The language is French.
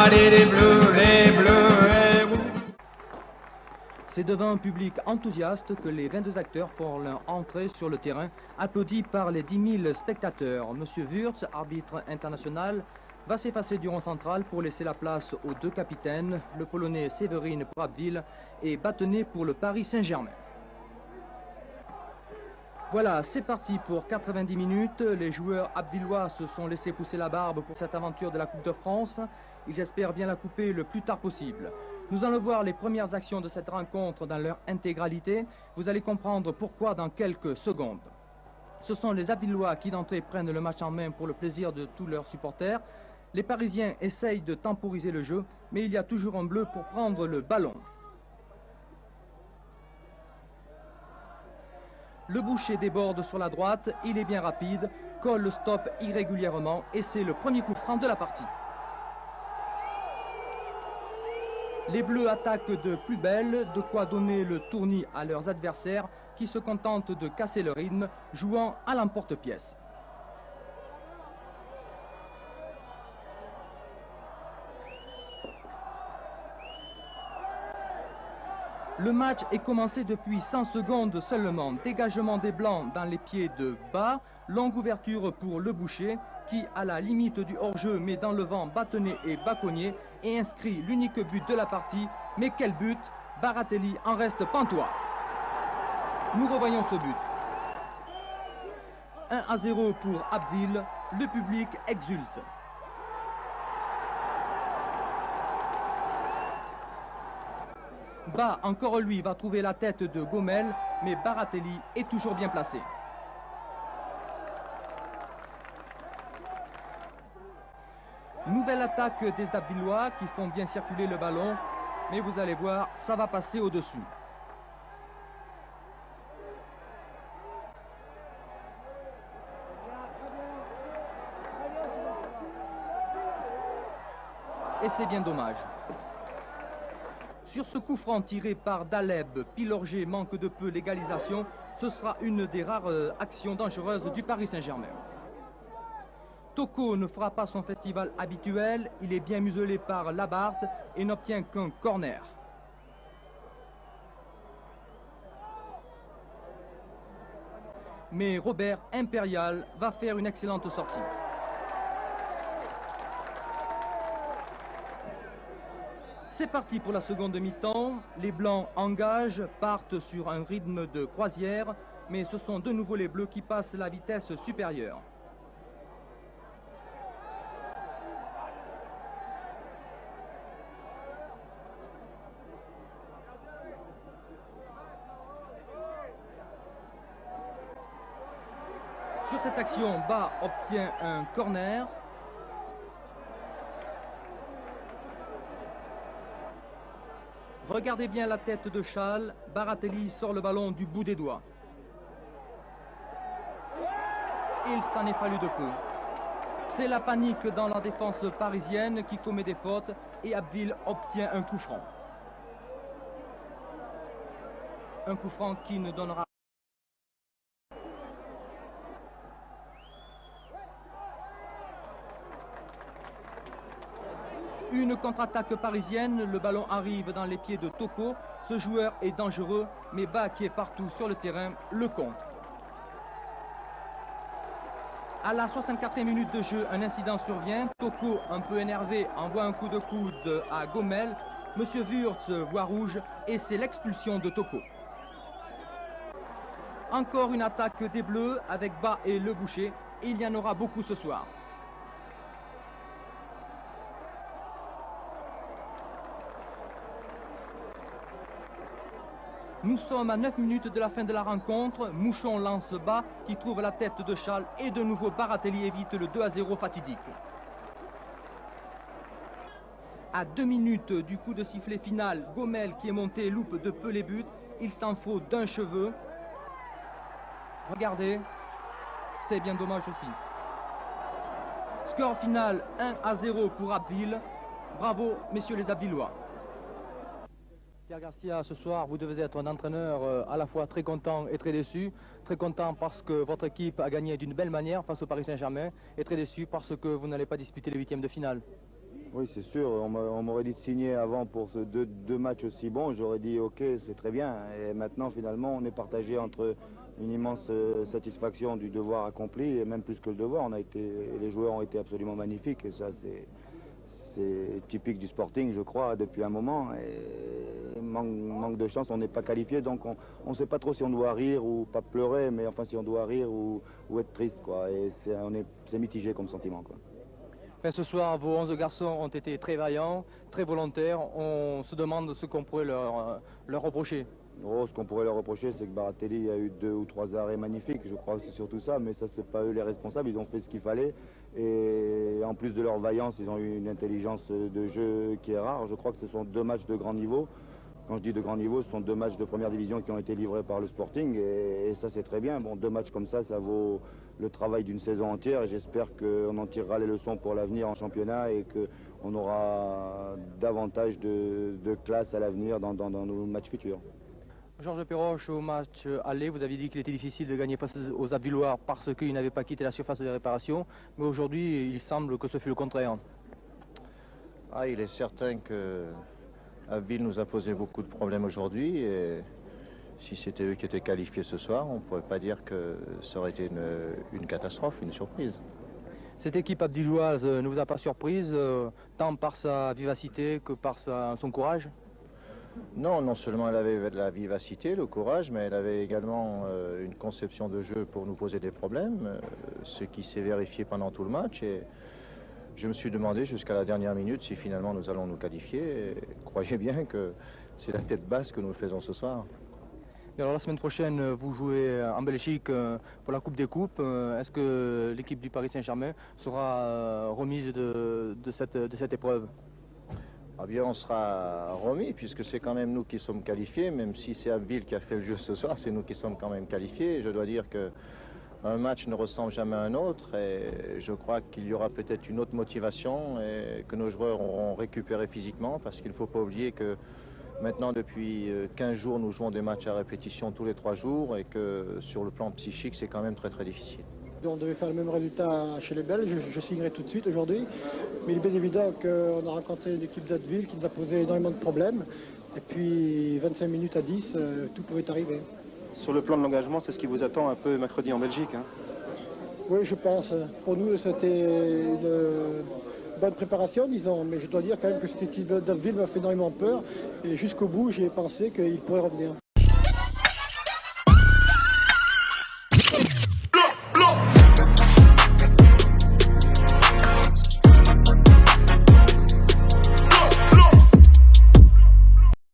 Allez les bleus, les bleus. C'est devant un public enthousiaste que les 22 acteurs font leur entrée sur le terrain, applaudis par les 10 000 spectateurs. Monsieur Wurtz, arbitre international, va s'effacer du rond central pour laisser la place aux deux capitaines, le Polonais Séverine pour Abbeville et Battenet pour le Paris Saint-Germain. Voilà, c'est parti pour 90 minutes. Les joueurs abvillois se sont laissés pousser la barbe pour cette aventure de la Coupe de France. Ils espèrent bien la couper le plus tard possible. Nous allons voir les premières actions de cette rencontre dans leur intégralité. Vous allez comprendre pourquoi dans quelques secondes. Ce sont les Abvillois qui d'entrée prennent le match en main pour le plaisir de tous leurs supporters. Les Parisiens essayent de temporiser le jeu, mais il y a toujours un bleu pour prendre le ballon. Le Boucher déborde sur la droite, il est bien rapide, colle le stop irrégulièrement et c'est le premier coup franc de la partie. Les Bleus attaquent de plus belle, de quoi donner le tournis à leurs adversaires qui se contentent de casser le rythme, jouant à l'emporte-pièce. Le match est commencé depuis 100 secondes seulement. Dégagement des Blancs dans les pieds de Bas, longue ouverture pour le Boucher qui, à la limite du hors-jeu, met dans le vent Battenet et Baconnier et inscrit l'unique but de la partie. Mais quel but! Baratelli en reste pantois. Nous revoyons ce but. 1-0 pour Abbeville, le public exulte. Bas, encore lui, va trouver la tête de Gomel, mais Baratelli est toujours bien placé. Nouvelle attaque des Abvillois qui font bien circuler le ballon, mais vous allez voir, ça va passer au-dessus. Et c'est bien dommage. Sur ce coup franc tiré par Daleb, Pilorget manque de peu l'égalisation. Ce sera une des rares actions dangereuses du Paris Saint-Germain. Toko ne fera pas son festival habituel. Il est bien muselé par Labarthe et n'obtient qu'un corner. Mais Robert Impérial va faire une excellente sortie. C'est parti pour la seconde mi-temps. Les Blancs engagent, partent sur un rythme de croisière, mais ce sont de nouveau les Bleus qui passent la vitesse supérieure. Sur cette action, Bas obtient un corner. Regardez bien la tête de Schall. Baratelli sort le ballon du bout des doigts. Il s'en est fallu de peu. C'est la panique dans la défense parisienne qui commet des fautes et Abbeville obtient un coup franc. Un coup franc qui ne donnera. Une contre-attaque parisienne, le ballon arrive dans les pieds de Toko. Ce joueur est dangereux, mais Bas qui est partout sur le terrain le compte. À la 64e minute de jeu, un incident survient. Toko, un peu énervé, envoie un coup de coude à Gomel. Monsieur Wurtz voit rouge et c'est l'expulsion de Toko. Encore une attaque des Bleus avec Bas et le Boucher. Et il y en aura beaucoup ce soir. Nous sommes à 9 minutes de la fin de la rencontre. Mouchon lance Bas qui trouve la tête de Schall et de nouveau Baratelli évite le 2-0 fatidique. À 2 minutes du coup de sifflet final, Gomel qui est monté loupe de peu les buts. Il s'en faut d'un cheveu. Regardez, c'est bien dommage aussi. Score final 1-0 pour Abbeville. Bravo messieurs les Abvillois. Pierre Garcia, ce soir, vous devez être un entraîneur à la fois très content et très déçu. Très content parce que votre équipe a gagné d'une belle manière face au Paris Saint-Germain et très déçu parce que vous n'allez pas disputer les huitièmes de finale. Oui, c'est sûr. On m'aurait dit de signer avant pour ce deux matchs aussi bons. J'aurais dit ok, c'est très bien. Et maintenant, finalement, on est partagé entre une immense satisfaction du devoir accompli et même plus que le devoir. Les joueurs ont été absolument magnifiques et ça, c'est typique du Sporting, je crois, depuis un moment. Et manque de chance, on n'est pas qualifié, donc on ne sait pas trop si on doit rire ou pas pleurer, mais enfin si on doit rire ou être triste, quoi. Et c'est mitigé comme sentiment, quoi. Enfin, ce soir, vos 11 garçons ont été très vaillants, très volontaires. On se demande ce qu'on pourrait leur reprocher. Oh, ce qu'on pourrait leur reprocher, c'est que Baratelli a eu 2 ou 3 arrêts magnifiques, je crois que c'est surtout ça, mais ça, c'est pas eux les responsables, ils ont fait ce qu'il fallait. Et en plus de leur vaillance, ils ont eu une intelligence de jeu qui est rare. Je crois que ce sont 2 matchs de grand niveau. Quand je dis de grand niveau, ce sont 2 matchs de première division qui ont été livrés par le Sporting, et ça, c'est très bien. Bon, 2 matchs comme ça vaut le travail d'une saison entière, et j'espère qu'on en tirera les leçons pour l'avenir en championnat, et qu'on aura davantage de classe à l'avenir dans nos matchs futurs. Georges Perroche, au match aller, vous aviez dit qu'il était difficile de gagner face aux Abvillois parce qu'ils n'avaient pas quitté la surface de réparation, mais aujourd'hui, il semble que ce fut le contraire. Ah, il est certain que Abbeville nous a posé beaucoup de problèmes aujourd'hui, et si c'était eux qui étaient qualifiés ce soir, on ne pourrait pas dire que ça aurait été une catastrophe, une surprise. Cette équipe abdilloise ne vous a pas surprise, tant par sa vivacité que par son courage? Non, non seulement elle avait de la vivacité, le courage, mais elle avait également une conception de jeu pour nous poser des problèmes, ce qui s'est vérifié pendant tout le match. Et je me suis demandé jusqu'à la dernière minute si finalement nous allons nous qualifier. Et croyez bien que c'est la tête basse que nous faisons ce soir. Et alors la semaine prochaine, vous jouez en Belgique pour la Coupe des Coupes. Est-ce que l'équipe du Paris Saint-Germain sera remise de cette épreuve? Ah bien, on sera remis puisque c'est quand même nous qui sommes qualifiés, même si c'est Abbeville qui a fait le jeu ce soir, c'est nous qui sommes quand même qualifiés. Je dois dire qu'un match ne ressemble jamais à un autre, et je crois qu'il y aura peut-être une autre motivation et que nos joueurs auront récupéré physiquement, parce qu'il ne faut pas oublier que maintenant depuis 15 jours nous jouons des matchs à répétition tous les 3 jours, et que sur le plan psychique c'est quand même très très difficile. On devait faire le même résultat chez les Belges, je signerai tout de suite aujourd'hui. Mais il est bien évident qu'on a rencontré une équipe d'Abbeville qui nous a posé énormément de problèmes. Et puis 25 minutes à 10, tout pouvait arriver. Sur le plan de l'engagement, c'est ce qui vous attend un peu mercredi en Belgique, hein? Oui, je pense. Pour nous, c'était une bonne préparation, disons. Mais je dois dire quand même que cette équipe d'Abbeville m'a fait énormément peur. Et jusqu'au bout, j'ai pensé qu'il pourrait revenir.